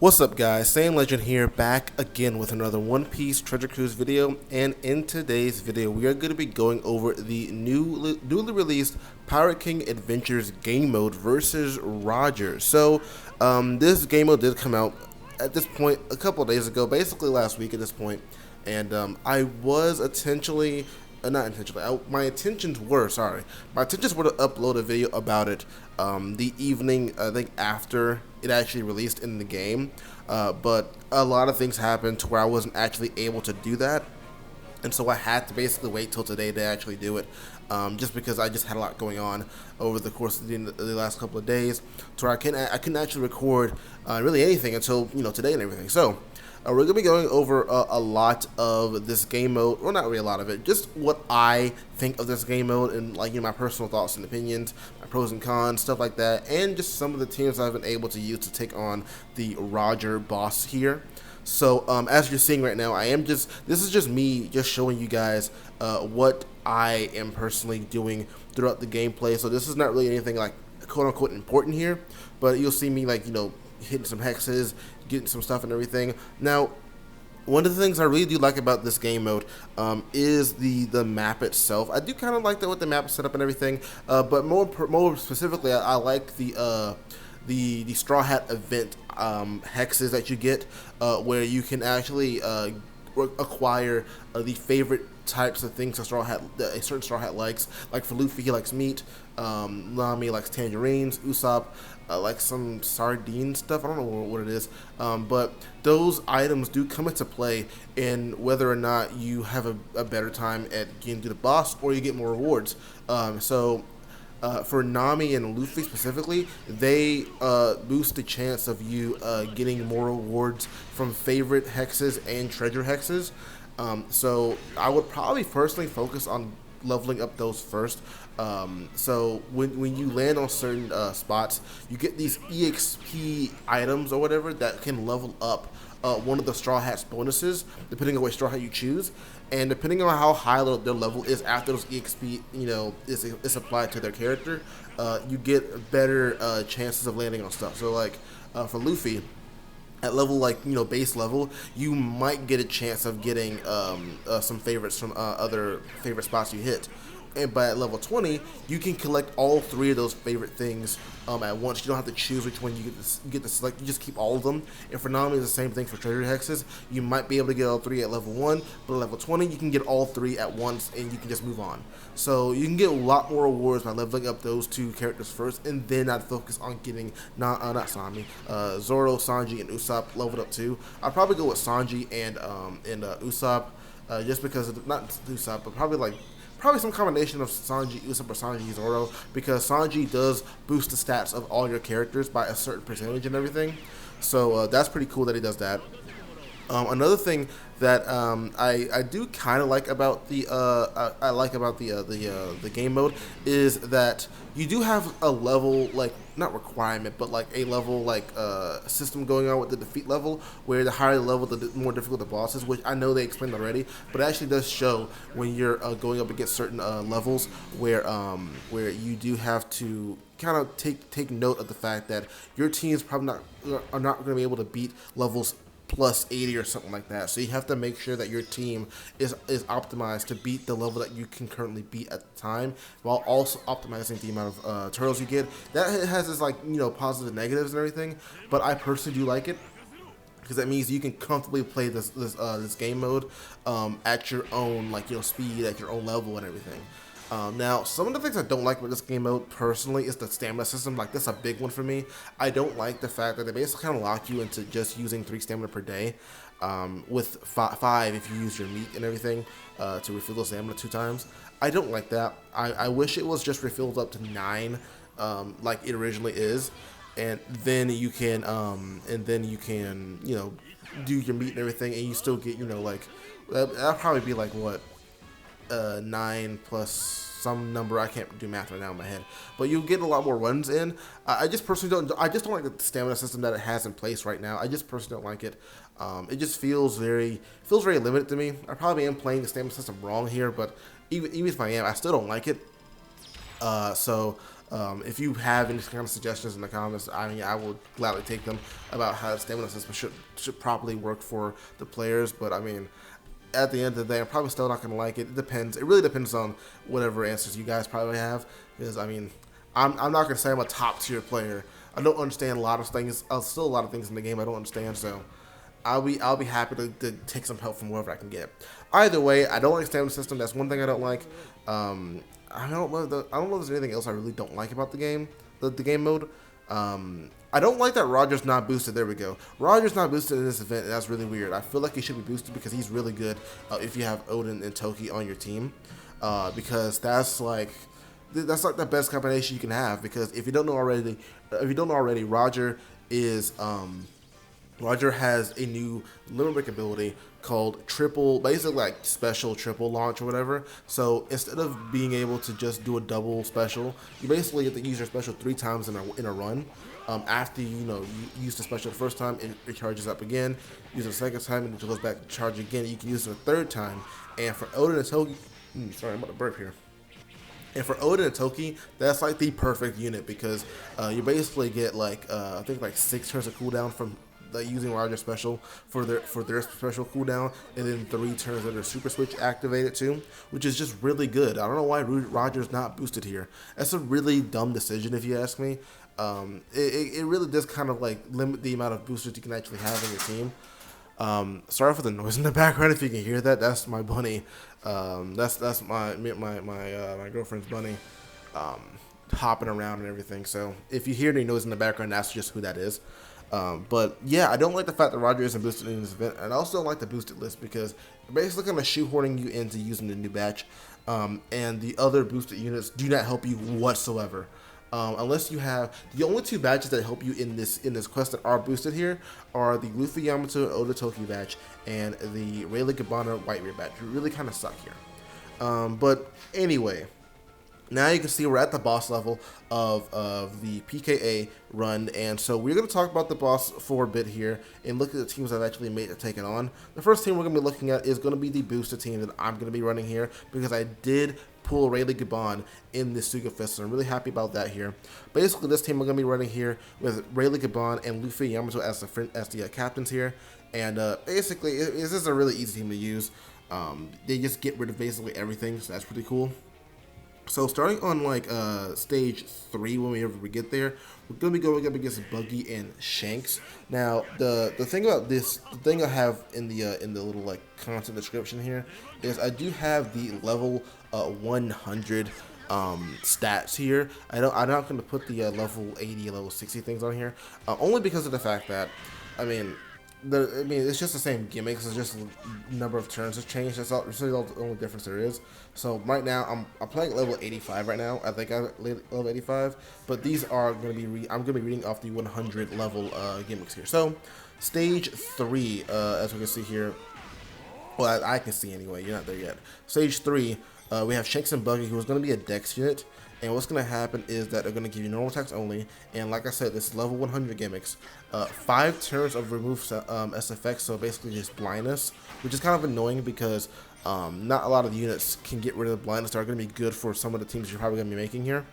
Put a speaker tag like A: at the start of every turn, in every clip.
A: What's up guys, Same Legend here, back again with another One Piece Treasure Cruise video, and in today's video we are going to be going over the newly released Pirate King Adventures game mode versus Roger. So this game mode did come out at this point a couple of days ago, basically last week at this point, and I was my intentions were to upload a video about it the evening, I think, after it actually released in the game, but a lot of things happened to where I wasn't actually able to do that, and so I had to basically wait till today to actually do it, just because I just had a lot going on over the course of the last couple of days, to where I couldn't actually record really anything until today and everything. So we're going to be going over a lot of this game mode, well, not really a lot of it, just what I think of this game mode, and my personal thoughts and opinions, my pros and cons, stuff like that, and just some of the teams I've been able to use to take on the Roger boss here. So as you're seeing right now, this is just me just showing you guys what I am personally doing throughout the gameplay. So this is not really anything like quote unquote important here, but you'll see me hitting some hexes, getting some stuff and everything. Now, one of the things I really do like about this game mode is the map itself. I do kind of like that with the map set up and everything, but more specifically, I like the Straw Hat event hexes that you get, where you can actually acquire the favorite types of things a certain Straw Hat likes. Like for Luffy, he likes meat. Nami likes tangerines. Usopp like some sardine stuff. I don't know what it is, but those items do come into play in whether or not you have a better time at getting to the boss or you get more rewards. For Nami and Luffy specifically, they boost the chance of you getting more rewards from favorite hexes and treasure hexes. So I would probably personally focus on leveling up those first. So when you land on certain spots, you get these EXP items or whatever that can level up one of the Straw Hat's bonuses, depending on what Straw Hat you choose, and depending on how high their level is after those EXP is applied to their character, you get better chances of landing on stuff. So for Luffy, at level base level, you might get a chance of getting some favorites from other favorite spots you hit. And by at level 20, you can collect all three of those favorite things at once. You don't have to choose which one you get to select. You just keep all of them. And for Nami, it's the same thing for treasure hexes. You might be able to get all three at level 1, but at level 20, you can get all three at once, and you can just move on. So you can get a lot more rewards by leveling up those two characters first, and then I'd focus on getting Zoro, Sanji, and Usopp leveled up too. I'd probably go with Sanji and Usopp, just because not Usopp, but probably some combination of Sanji, Usopp, or Sanji, Zoro, because Sanji does boost the stats of all your characters by a certain percentage and everything. So that's pretty cool that he does that. Another thing that I do kind of like about the game mode is that you do have a level, not requirement, but a level system going on with the defeat level, where the higher the level, the more difficult the boss is, which I know they explained already, but it actually does show when you're going up against certain levels where you do have to kind of take note of the fact that your teams probably are not going to be able to beat levels plus 80 or something like that. So you have to make sure that your team is optimized to beat the level that you can currently beat at the time, while also optimizing the amount of turtles you get. That has its positives and negatives and everything, but I personally do like it, because that means you can comfortably play this game mode at your own speed, at your own level and everything. Now, some of the things I don't like with this game mode personally is the stamina system. That's a big one for me. I don't like the fact that they basically kind of lock you into just using 3 stamina per day, with 5 if you use your meat and everything to refill the stamina 2 times. I don't like that. I wish it was just refilled up to 9, like it originally is, and then you can do your meat and everything, and you still get that'll probably be 9 plus some number. I can't do math right now in my head, but you'll get a lot more runs in. I just personally don't like the stamina system that it has in place right now. I just personally don't like it. It just feels very limited to me. I probably am playing the stamina system wrong here, but even if I am, I still don't like it. If you have any kind of suggestions in the comments, I mean, I will gladly take them about how the stamina system should properly work for the players. But I mean, at the end of the day, I'm probably still not going to like it. It depends. It really depends on whatever answers you guys probably have. Because I mean, I'm not going to say I'm a top tier player. I don't understand a lot of things. Still a lot of things in the game I don't understand. So I'll be happy to take some help from wherever I can get. Either way, I don't like the stamina system. That's one thing I don't like. I don't know if there's anything else I really don't like about the game, the game mode. I don't like that Roger's not boosted. There we go. Roger's not boosted in this event, and that's really weird. I feel like he should be boosted because he's really good if you have Odin and Toki on your team, because that's like the best combination you can have. Because if you don't know already, Roger has a new limerick ability called triple, basically like special triple launch or whatever. So instead of being able to just do a double special, you basically have to use your special 3 times in a run. After you use the special the first time, it recharges up again. Use it the second time, and it goes back to charge again. You can use it a third time. And for Odin and Toki, sorry, I'm about to burp here. And for Odin and Toki, that's like the perfect unit because you basically get like I think like 6 turns of cooldown from using Roger special for their special cooldown, and then 3 turns that are super switch activated too, which is just really good. I don't know why Roger's not boosted here. That's a really dumb decision if you ask me. It really does kind of like limit the amount of boosters you can actually have in your team. Sorry for the noise in the background if you can hear that. That's my bunny. That's my girlfriend's bunny, hopping around and everything. So if you hear any noise in the background, that's just who that is. But yeah, I don't like the fact that Roger isn't boosted in this event, and I also don't like the boosted list because you're basically kind of shoehorning you into using the new batch, and the other boosted units do not help you whatsoever. Unless you have the only 2 batches that help you in this quest that are boosted here are the Luffy Yamato Oda Toki batch and the Rayleigh Gabbana Whitebeard batch. You really kind of suck here. But anyway, now you can see we're at the boss level of the PKA run, and so we're going to talk about the boss for a bit here and look at the teams I've actually made to take it on. The first team we're going to be looking at is going to be the boosted team that I'm going to be running here because I did pull Rayleigh Gabbana in this Suga Fist, so I'm really happy about that here. Basically, this team I'm going to be running here with Rayleigh Gabbana and Luffy Yamato as the captains here, and basically, this is a really easy team to use. They just get rid of basically everything, so that's pretty cool. So starting on like stage 3, whenever we get there, we're gonna be going up against Buggy and Shanks. Now the thing about this, the thing I have in the little like content description here is I do have the level 100 stats here. I'm not gonna put the level 80, level 60 things on here, only because of the fact that it's just the same gimmicks. It's just the number of turns has changed. That's really all the only difference there is. So right now, I'm playing level 85 right now. I think I'm level 85. But these are going to be I'm going to be reading off the 100 level gimmicks here. So stage 3, as we can see here. Well, I can see anyway. You're not there yet. Stage 3, we have Shanks and Buggy, who is going to be a dex unit. And what's going to happen is that they're going to give you normal attacks only. And like I said, this is level 100 gimmicks. 5 turns of remove SFX, so basically just blindness, which is kind of annoying because not a lot of units can get rid of blindness that are going to be good for some of the teams you're probably going to be making here.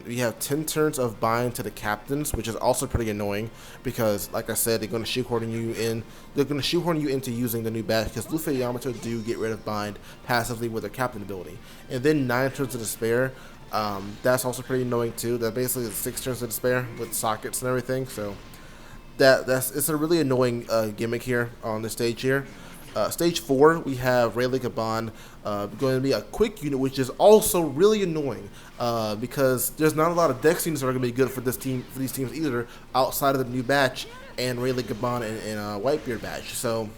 A: We have 10 turns of bind to the captains, which is also pretty annoying because, like I said, they're going to shoehorn you in. They're going to shoehorn you into using the new batch because Luffy and Yamato do get rid of bind passively with their captain ability. And then 9 turns of despair. That's also pretty annoying too. That basically is 6 turns of despair with sockets and everything. So it's a really annoying gimmick here on the stage here. Stage 4, we have Rayleigh Gabbana, going to be a quick unit, which is also really annoying because there's not a lot of dex units that are going to be good for these teams either, outside of the new batch and Rayleigh Gabbana and Whitebeard batch. So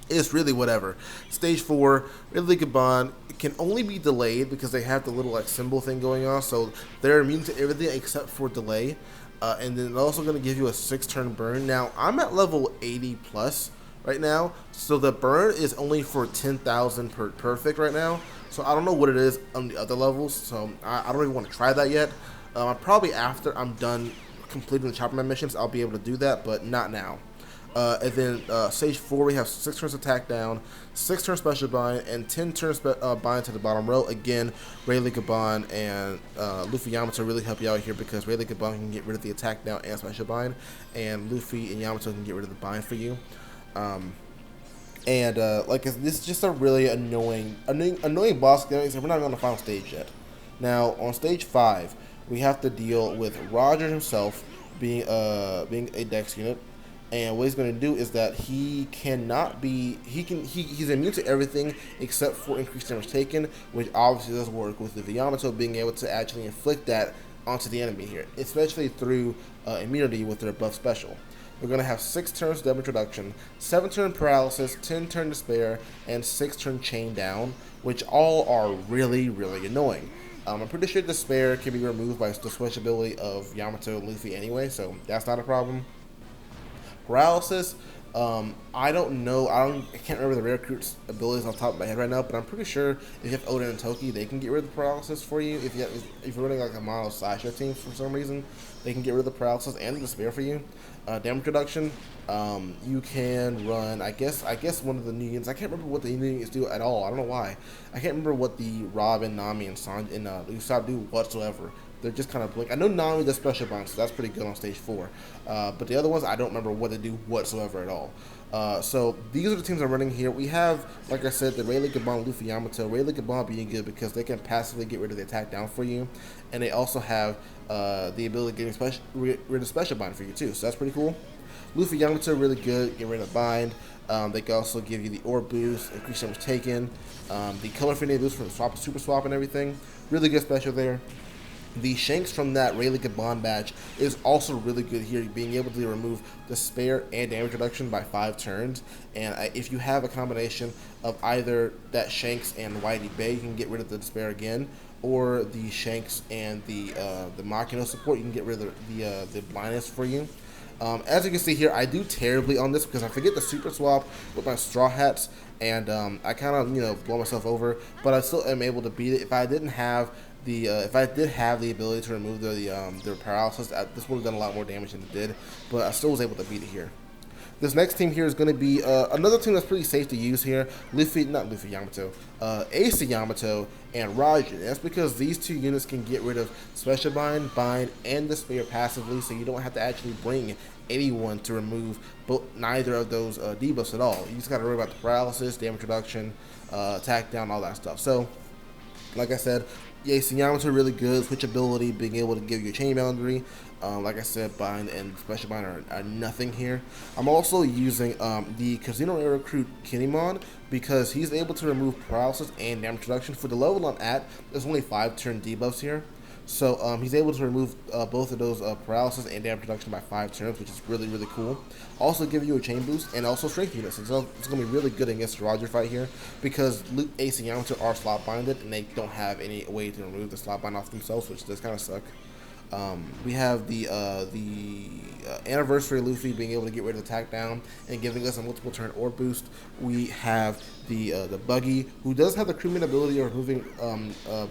A: it's really whatever. Stage 4, Rayleigh Gabbana can only be delayed because they have the little like symbol thing going on, so they're immune to everything except for delay. And then they're also going to give you a 6-turn burn. Now I'm at level 80 plus right now, so the burn is only for 10,000 per perfect right now. So I don't know what it is on the other levels. So I don't even want to try that yet. Probably after I'm done completing the Chopperman missions, I'll be able to do that, but not now. And then stage 4, we have 6 turns attack down, 6 turns special bind, and 10 turns bind to the bottom row. Again, Rayleigh Gaban and Luffy Yamato really help you out here because Rayleigh Gaban can get rid of the attack down and special bind, and Luffy and Yamato can get rid of the bind for you. Like this is just a really annoying boss game. So we're not on the final stage yet. Now on stage 5, we have to deal with Roger himself being a Dex unit, and what he's going to do is that he's immune to everything except for increased damage taken, which obviously does work with the Yamato being able to actually inflict that onto the enemy here, especially through immunity with their buff special. We're going to have 6 turns damage reduction, 7 turn paralysis, 10 turn despair, and 6 turn chain down, which all are really, really annoying. I'm pretty sure despair can be removed by the switch ability of Yamato and Luffy anyway, so that's not a problem. Paralysis, I don't know, I can't remember the rare recruits' abilities off the top of my head right now, but I'm pretty sure if you have Oden and Toki, they can get rid of the paralysis for you. If you're running like a mono slasher team for some reason, they can get rid of the paralysis and the despair for you. Damage reduction, you can run, I guess one of the new units. I can't remember what the new units do at all. I don't know why. I can't remember what the Robin, Nami, and Sanji and Usopp do whatsoever. They're just kind of blink. I know Nami does special bind, so that's pretty good on stage 4. But the other ones, I don't remember what they do whatsoever at all. So these are the teams I'm running here. We have, like I said, the Rayleigh Gaban, Luffy Yamato. Rayleigh Gaban being good because they can passively get rid of the attack down for you, and they also have the ability of getting rid of special bind for you too. So that's pretty cool. Luffy Yamato really good, get rid of bind. They can also give you the orb boost, increase damage taken, the color fading boost from the super swap and everything. Really good special there. The Shanks from that Rayleigh Gaban badge is also really good here, being able to remove despair and damage reduction by 5 turns. And if you have a combination of either that Shanks and Whitey Bay, you can get rid of the despair again, or the Shanks and the Makino support, you can get rid of the blindness for you. As you can see here, I do terribly on this because I forget the super swap with my straw hats, and I kind of blow myself over, but I still am able to beat it. If I didn't have if I did have the ability to remove the paralysis, this would have done a lot more damage than it did, but I still was able to beat it here. This next team here is going to be another team that's pretty safe to use here. Yamato, Ace Yamato, and Raja. That's because these 2 units can get rid of Special Bind, Bind, and Despair passively, so you don't have to actually bring anyone to remove neither of those debuffs at all. You just got to worry about the paralysis, damage reduction, attack down, all that stuff. So, like I said, Ace Yamato really good. Switch ability, being able to give you a chain boundary. Like I said, bind and special bind are nothing here. I'm also using the Casino Air Recruit Kinemon because he's able to remove paralysis and damage reduction. For the level I'm at, there's only 5 turn debuffs here. So he's able to remove both of those paralysis and damage reduction by 5 turns, which is really, really cool. Also give you a chain boost and also strength units. So it's going to be really good against the Roger fight here because Ace and Yamato are slot binded and they don't have any way to remove the slot bind off themselves, which does kind of suck. We have the Anniversary Luffy being able to get rid of the attack down and giving us a multiple turn orb boost. We have the Buggy, who does have the crewman ability of removing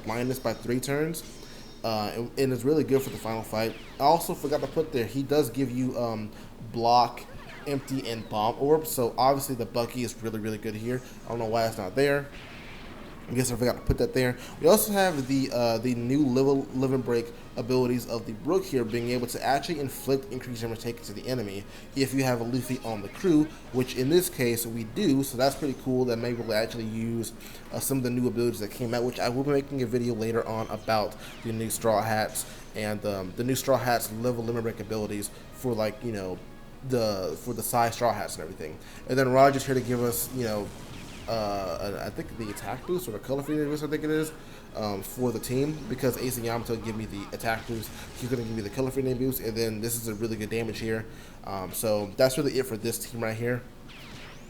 A: blindness by 3 turns. And it's really good for the final fight. I also forgot to put there, he does give you block, empty, and bomb orbs. So obviously the Bucky is really, really good here. I don't know why it's not there. I guess I forgot to put that there. We also have the new living break abilities of the Brook here, being able to actually inflict increased damage taken to the enemy if you have a Luffy on the crew, which in this case we do. So that's pretty cool. That maybe we'll actually use some of the new abilities that came out, which I will be making a video later on about the new Straw Hats and the new Straw Hats living break abilities for for the size Straw Hats and everything. And then Roger's here to give us I think the attack boost or the color fading boost, I think it is, for the team, because Ace and Yamato give me the attack boost. He's going to give me the color fading boost, and then this is a really good damage here. So that's really it for this team right here.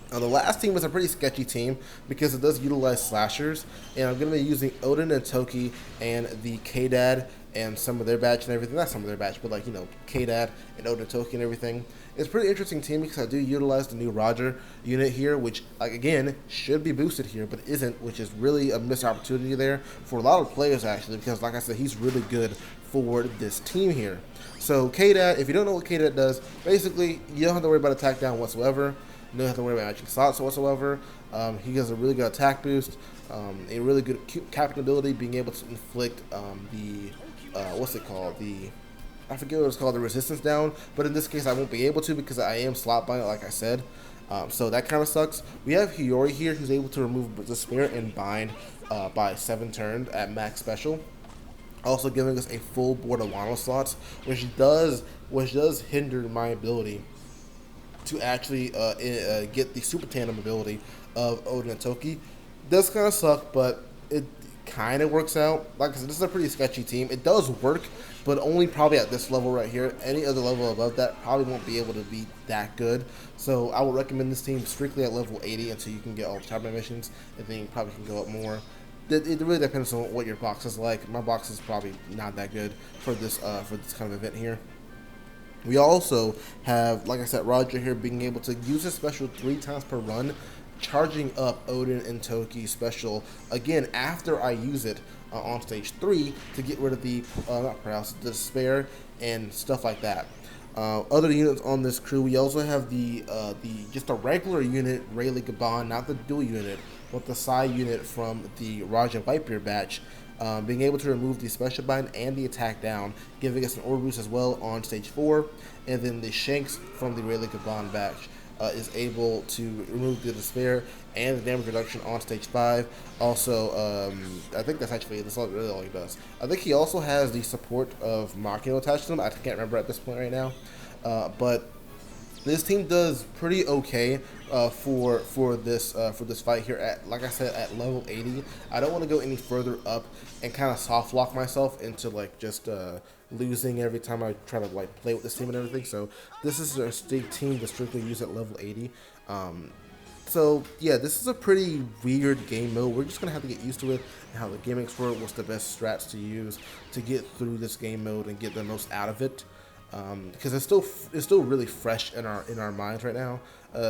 A: The last team was a pretty sketchy team because it does utilize slashers, and I'm going to be using Oden and Toki and the K-Dad and some of their batch and everything. Not some of their batch, but K-Dad and Oden and Toki and everything. It's a pretty interesting team because I do utilize the new Roger unit here, which again should be boosted here, but isn't, which is really a missed opportunity there for a lot of players actually, because like I said, he's really good for this team here. So KDAT, if you don't know what KDAT does, basically you don't have to worry about attack down whatsoever. You don't have to worry about matching slots whatsoever. He has a really good attack boost, a really good capping ability, being able to inflict what's it called? I forget what it's called, the resistance down. But in this case, I won't be able to because I am slot bind, like I said. So that kind of sucks. We have Hiyori here, who's able to remove Despair and Bind by 7 turns at max special. Also giving us a full board of Wano slots, which does hinder my ability to actually get the super tandem ability of Odin and Toki. Does kind of suck, but it kind of works out. Like I said, this is a pretty sketchy team. It does work, but only probably at this level right here. Any other level above that probably won't be able to be that good. So I would recommend this team strictly at level 80 until you can get all the top missions, and then you probably can go up more. It really depends on what your box is like. My box is probably not that good for this kind of event here. We also have, like I said, Roger here being able to use his special 3 times per run, charging up Odin and Toki special again after I use it on stage 3 to get rid of the not paralysis, the despair and stuff like that. Other units on this crew, we also have the just a regular unit, Rayleigh Gaban, not the dual unit, but the side unit from the Raja Whitebeard batch, being able to remove the special bind and the attack down, giving us an order boost as well on stage 4, and then the Shanks from the Rayleigh Gaban batch is able to remove the despair and the damage reduction on stage 5. Also, I think that's really all he does. I think he also has the support of Makino attached to him. I can't remember at this point right now, but this team does pretty okay for this fight here at, like I said, at level 80. I don't want to go any further up and kind of soft lock myself into like just losing every time I try to like play with this team and everything. So this is a team to strictly use at level 80. So yeah, this is a pretty weird game mode. We're just gonna have to get used to it and how the gimmicks work, what's the best strats to use to get through this game mode and get the most out of it. Because it's still really fresh in our minds right now.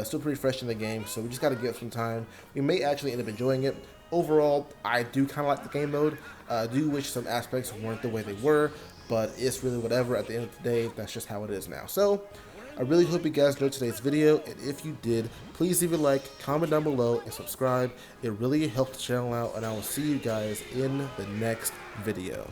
A: Still pretty fresh in the game, so we just got to give it some time. We may actually end up enjoying it. Overall, I do kind of like the game mode. I do wish some aspects weren't the way they were, but it's really whatever. At the end of the day, that's just how it is now. So I really hope you guys enjoyed today's video, and if you did, please leave a like, comment down below, and subscribe. It really helps the channel out, and I will see you guys in the next video.